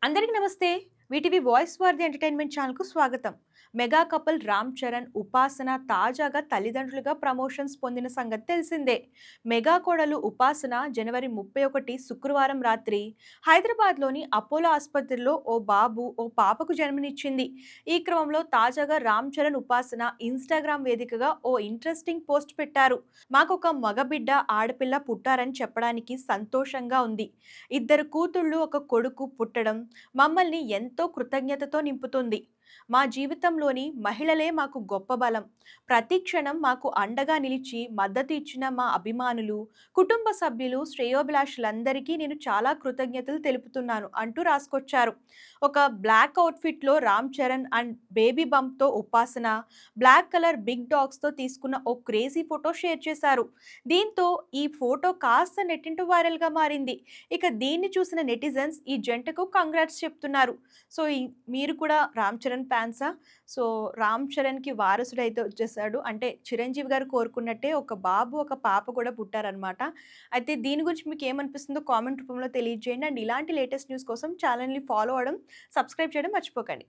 అందరికీ నమస్తే. VTV voice for the entertainment ఛానల్‌కు స్వాగతం. మెగా కపుల్ రామ్ చరణ్, ఉపాసన తాజాగా తల్లిదండ్రులుగా ప్రమోషన్స్ పొందిన సంగతి తెలిసిందే. మెగా కోడలు ఉపాసన జనవరి 31 శుక్రవారం రాత్రి హైదరాబాద్‌లోని అపోలో ఆసుపత్రిలో ఓ పాపకు జన్మనిచ్చింది. ఈ క్రమంలో తాజాగా రామ్ చరణ్, ఉపాసన ఇన్‌స్టాగ్రామ్ వేదికగా ఓ ఇంట్రెస్టింగ్ పోస్ట్ పెట్టారు. మాకొక మగబిడ్డ, ఆడపిల్ల పుట్టారని చెప్పడానికి సంతోషంగా ఉంది. ఇద్దరు కూతుళ్ళు, ఒక కొడుకు పుట్టడం మమ్మల్ని ఎంతో కృతజ్ఞతతో నింపుతుంది. మా జీవితంలోని మహిళలే మాకు గొప్ప బలం. ప్రతి క్షణం మాకు అండగా నిలిచి మద్దతు ఇచ్చిన మా అభిమానులు, కుటుంబ సభ్యులు, శ్రేయోభిలాషులందరికీ నేను చాలా కృతజ్ఞతలు తెలుపుతున్నాను అంటూ రాసుకొచ్చారు. ఒక బ్లాక్ అవుట్‌ఫిట్‌లో రామ్ చరణ్ అండ్ బేబీ బంప్‌తో ఉపాసన, బ్లాక్ కలర్ బిగ్ డాగ్స్‌తో తీసుకున్న ఓ క్రేజీ ఫోటో షేర్ చేశారు. దీంతో ఈ ఫోటో కాస్త నెట్టింట వైరల్‌గా మారింది. ఇక దీన్ని చూసిన నెటిజన్స్ ఈ జంటకు కంగ్రాట్స్ చెప్తున్నారు. సో, మీరు కూడా రామ్ చరణ్ ఫ్యాన్సా? సో, రామ్ చరణ్‌కి వారసుడైతే వచ్చేసాడు. అంటే చిరంజీవి గారు కోరుకున్నట్టే ఒక బాబు, ఒక పాప కూడా పుట్టారనమాట. అయితే దీని గురించి మీకేమనిపిస్తుందో కామెంట్ రూపంలో తెలియజేయండి. అండ్ ఇలాంటి లేటెస్ట్ న్యూస్ కోసం ఛానెల్‌ని ఫాలో అవ్వడం, సబ్స్క్రైబ్ చేయడం మర్చిపోకండి.